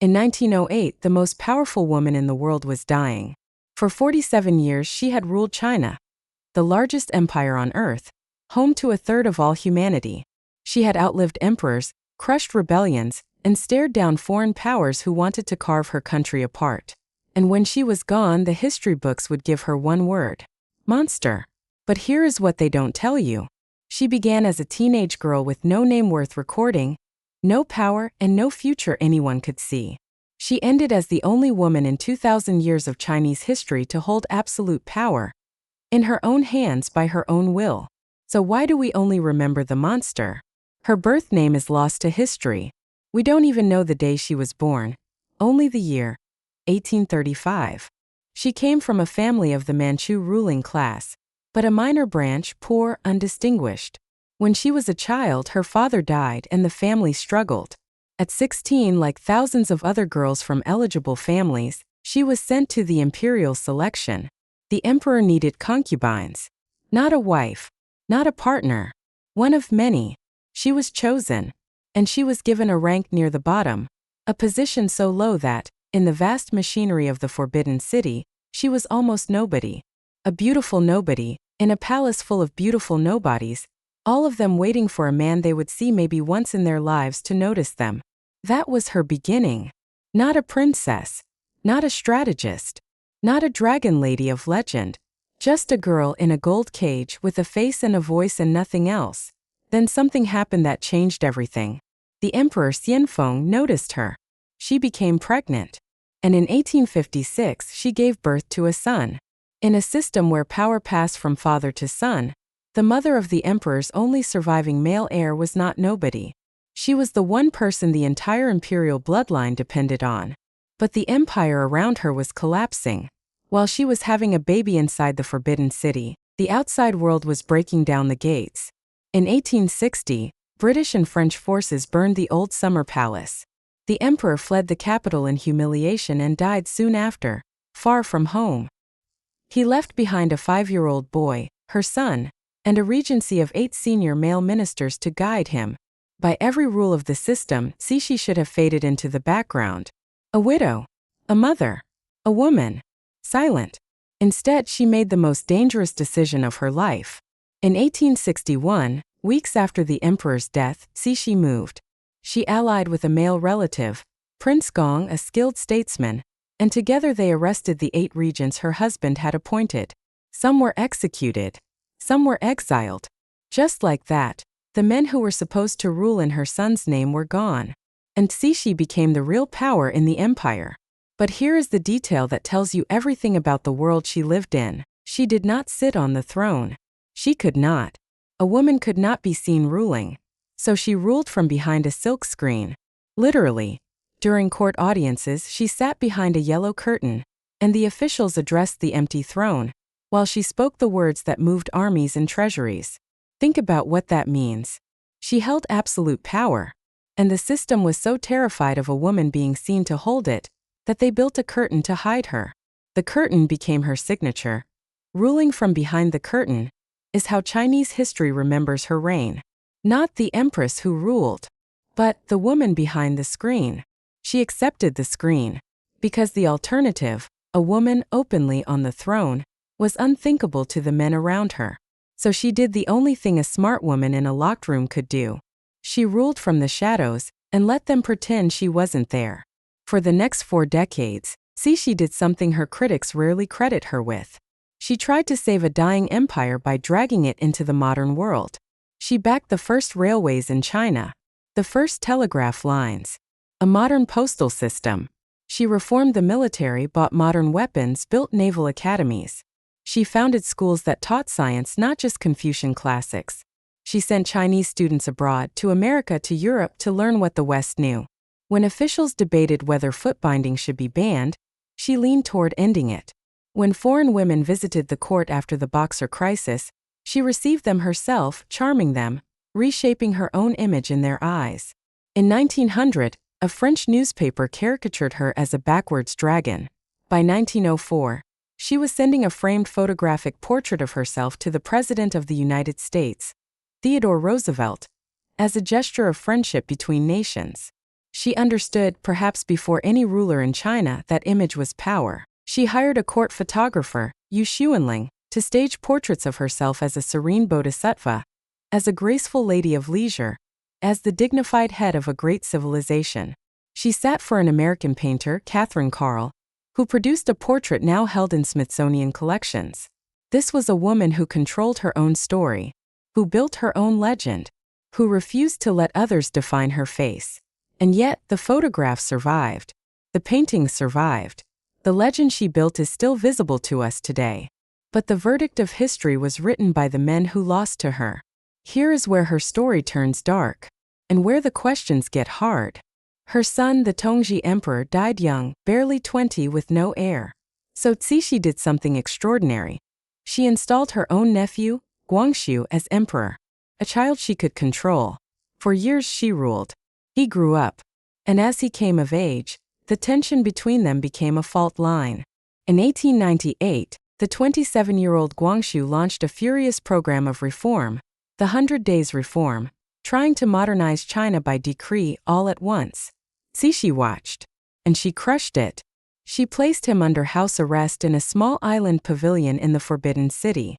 In 1908, the most powerful woman in the world was dying. For 47 years she had ruled China, the largest empire on earth, home to a third of all humanity. She had outlived emperors, crushed rebellions, and stared down foreign powers who wanted to carve her country apart. And when she was gone, the history books would give her one word: monster. But here is what they don't tell you. She began as a teenage girl with no name worth recording, no power, and no future anyone could see. She ended as the only woman in 2,000 years of Chinese history to hold absolute power in her own hands by her own will. So why do we only remember the monster? Her birth name is lost to history. We don't even know the day she was born, only the year, 1835. She came from a family of the Manchu ruling class, but a minor branch, poor, undistinguished. When she was a child, her father died and the family struggled. At 16, like thousands of other girls from eligible families, she was sent to the imperial selection. The emperor needed concubines. Not a wife, not a partner, one of many. She was chosen, and she was given a rank near the bottom, a position so low that, in the vast machinery of the Forbidden City, she was almost nobody. A beautiful nobody, in a palace full of beautiful nobodies, all of them waiting for a man they would see maybe once in their lives to notice them. That was her beginning. Not a princess, not a strategist, not a dragon lady of legend, just a girl in a gold cage with a face and a voice and nothing else. Then something happened that changed everything. The Emperor Xianfeng noticed her. She became pregnant. And in 1856 she gave birth to a son. In a system where power passed from father to son, the mother of the emperor's only surviving male heir was not nobody. She was the one person the entire imperial bloodline depended on. But the empire around her was collapsing. While she was having a baby inside the Forbidden City, the outside world was breaking down the gates. In 1860, British and French forces burned the old summer palace. The emperor fled the capital in humiliation and died soon after, far from home. He left behind a 5-year-old boy, her son, and a regency of 8 senior male ministers to guide him. By every rule of the system, Cixi should have faded into the background. A widow, a mother, a woman, silent. Instead, she made the most dangerous decision of her life. In 1861, weeks after the emperor's death, Cixi moved. She allied with a male relative, Prince Gong, a skilled statesman, and together they arrested the 8 regents her husband had appointed. Some were executed, some were exiled. Just like that, the men who were supposed to rule in her son's name were gone. And Cixi became the real power in the empire. But here is the detail that tells you everything about the world she lived in. She did not sit on the throne. She could not. A woman could not be seen ruling. So she ruled from behind a silk screen. Literally. During court audiences, she sat behind a yellow curtain, and the officials addressed the empty throne, while she spoke the words that moved armies and treasuries. Think about what that means. She held absolute power. And the system was so terrified of a woman being seen to hold it, that they built a curtain to hide her. The curtain became her signature. Ruling from behind the curtain is how Chinese history remembers her reign. Not the empress who ruled, but the woman behind the screen. She accepted the screen, because the alternative, a woman openly on the throne, was unthinkable to the men around her. So she did the only thing a smart woman in a locked room could do. She ruled from the shadows, and let them pretend she wasn't there. For the next 4 decades, Cixi did something her critics rarely credit her with. She tried to save a dying empire by dragging it into the modern world. She backed the first railways in China, the first telegraph lines, a modern postal system. She reformed the military, bought modern weapons, built naval academies. She founded schools that taught science, not just Confucian classics. She sent Chinese students abroad, to America, to Europe, to learn what the West knew. When officials debated whether foot binding should be banned, she leaned toward ending it. When foreign women visited the court after the Boxer crisis, she received them herself, charming them, reshaping her own image in their eyes. In 1900, a French newspaper caricatured her as a backwards dragon. By 1904, she was sending a framed photographic portrait of herself to the President of the United States, Theodore Roosevelt, as a gesture of friendship between nations. She understood, perhaps before any ruler in China, that image was power. She hired a court photographer, Yu Xuanling, to stage portraits of herself as a serene bodhisattva, as a graceful lady of leisure, as the dignified head of a great civilization. She sat for an American painter, Catherine Carl, who produced a portrait now held in Smithsonian collections. This was a woman who controlled her own story, who built her own legend, who refused to let others define her face. And yet, the photograph survived. The painting survived. The legend she built is still visible to us today. But the verdict of history was written by the men who lost to her. Here is where her story turns dark, and where the questions get hard. Her son, the Tongji Emperor, died young, barely 20, with no heir. So Cixi did something extraordinary. She installed her own nephew, Guangxu, as emperor, a child she could control. For years she ruled. He grew up, and as he came of age, the tension between them became a fault line. In 1898, the 27-year-old Guangxu launched a furious program of reform, the 100 Days Reform, trying to modernize China by decree all at once. Cixi watched, and she crushed it. She placed him under house arrest in a small island pavilion in the Forbidden City.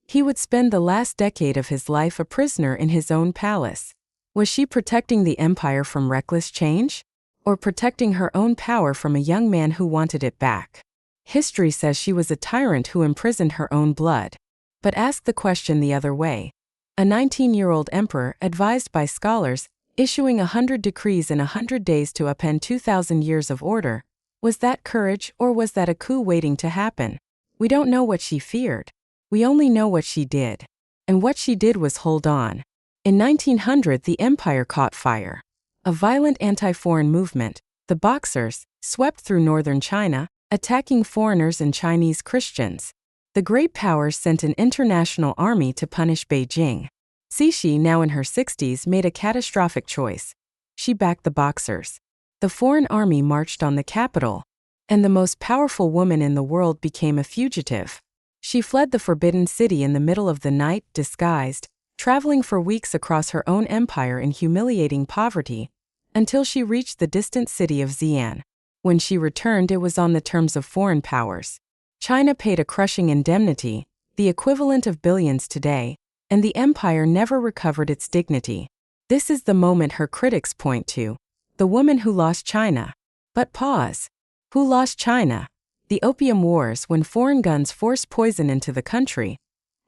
He would spend the last decade of his life a prisoner in his own palace. Was she protecting the empire from reckless change? Or protecting her own power from a young man who wanted it back? History says she was a tyrant who imprisoned her own blood. But ask the question the other way. A 19-year-old emperor, advised by scholars, issuing 100 decrees in 100 days to upend 2,000 years of order. Was that courage, or was that a coup waiting to happen? We don't know what she feared. We only know what she did. And what she did was hold on. In 1900, the empire caught fire. A violent anti-foreign movement, the Boxers, swept through northern China, attacking foreigners and Chinese Christians. The great powers sent an international army to punish Beijing. Cixi, now in her 60s, made a catastrophic choice. She backed the Boxers. The foreign army marched on the capital, and the most powerful woman in the world became a fugitive. She fled the Forbidden City in the middle of the night, disguised, traveling for weeks across her own empire in humiliating poverty, until she reached the distant city of Xi'an. When she returned, it was on the terms of foreign powers. China paid a crushing indemnity, the equivalent of billions today, and the empire never recovered its dignity. This is the moment her critics point to. The woman who lost China. But pause. Who lost China? The Opium Wars, when foreign guns forced poison into the country,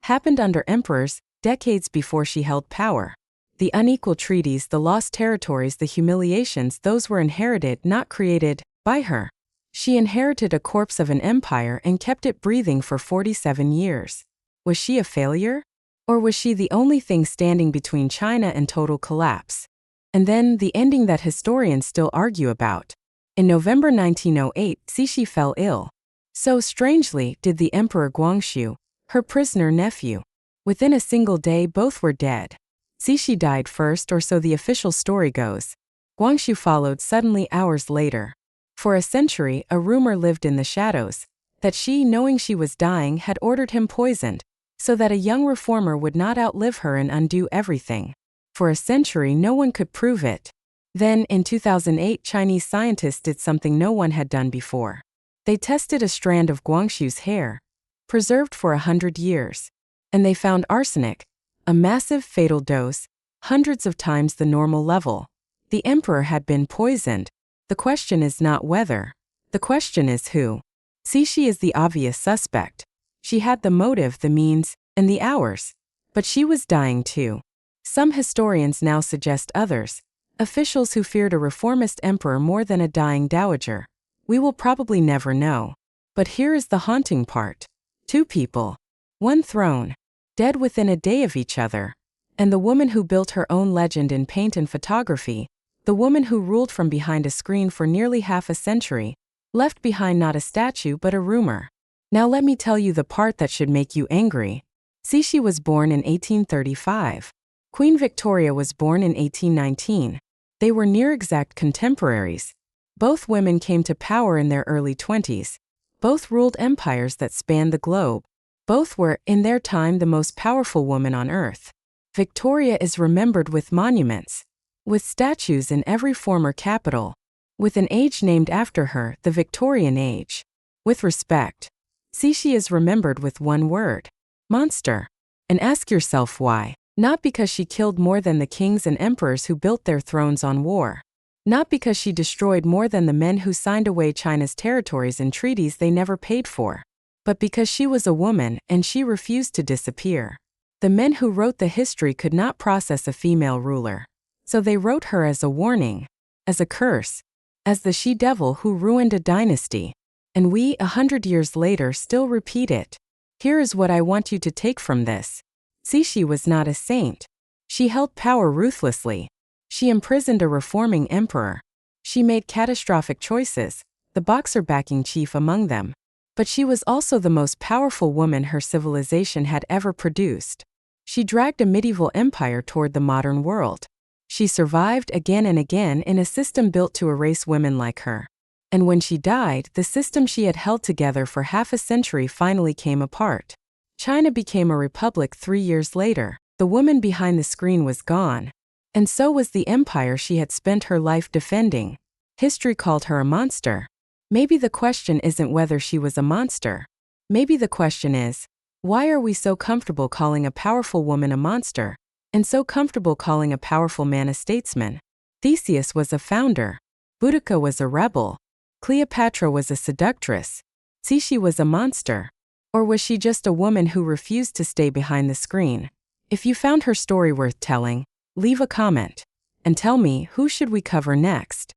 happened under emperors, decades before she held power. The unequal treaties, the lost territories, the humiliations, those were inherited, not created, by her. She inherited a corpse of an empire and kept it breathing for 47 years. Was she a failure? Or was she the only thing standing between China and total collapse? And then, the ending that historians still argue about. In November 1908, Cixi fell ill. So strangely did the Emperor Guangxu, her prisoner nephew. Within a single day, both were dead. Cixi died first, or so the official story goes. Guangxu followed suddenly hours later. For a century, a rumor lived in the shadows that she, knowing she was dying, had ordered him poisoned, so that a young reformer would not outlive her and undo everything. For a century, no one could prove it. Then, in 2008, Chinese scientists did something no one had done before. They tested a strand of Guangxu's hair, preserved for 100 years. And they found arsenic, a massive fatal dose, hundreds of times the normal level. The emperor had been poisoned. The question is not whether. The question is who. Cixi is the obvious suspect. She had the motive, the means, and the hours. But she was dying too. Some historians now suggest others. Officials who feared a reformist emperor more than a dying dowager. We will probably never know. But here is the haunting part. Two people. One throne. Dead within a day of each other. And the woman who built her own legend in paint and photography, the woman who ruled from behind a screen for nearly half a century, left behind not a statue but a rumor. Now let me tell you the part that should make you angry. Cixi was born in 1835. Queen Victoria was born in 1819. They were near-exact contemporaries. Both women came to power in their early 20s. Both ruled empires that spanned the globe. Both were, in their time, the most powerful woman on earth. Victoria is remembered with monuments. with statues in every former capital, with an age named after her, the Victorian Age. With respect, Cixi is remembered with one word: monster. And ask yourself why. Not because she killed more than the kings and emperors who built their thrones on war. Not because she destroyed more than the men who signed away China's territories in treaties they never paid for. But because she was a woman and she refused to disappear. The men who wrote the history could not process a female ruler. So they wrote her as a warning, as a curse, as the she-devil who ruined a dynasty. And we, 100 years later, still repeat it. Here is what I want you to take from this. Cixi was not a saint. She held power ruthlessly. She imprisoned a reforming emperor. She made catastrophic choices, the boxer-backing chief among them. But she was also the most powerful woman her civilization had ever produced. She dragged a medieval empire toward the modern world. She survived again and again in a system built to erase women like her. And when she died, the system she had held together for half a century finally came apart. China became a republic 3 years later. The woman behind the screen was gone. And so was the empire she had spent her life defending. History called her a monster. Maybe the question isn't whether she was a monster. Maybe the question is, why are we so comfortable calling a powerful woman a monster, and so comfortable calling a powerful man a statesman? Theseus was a founder. Boudica was a rebel. Cleopatra was a seductress. Cixi was a monster. Or was she just a woman who refused to stay behind the screen? If you found her story worth telling, leave a comment. And tell me, who should we cover next?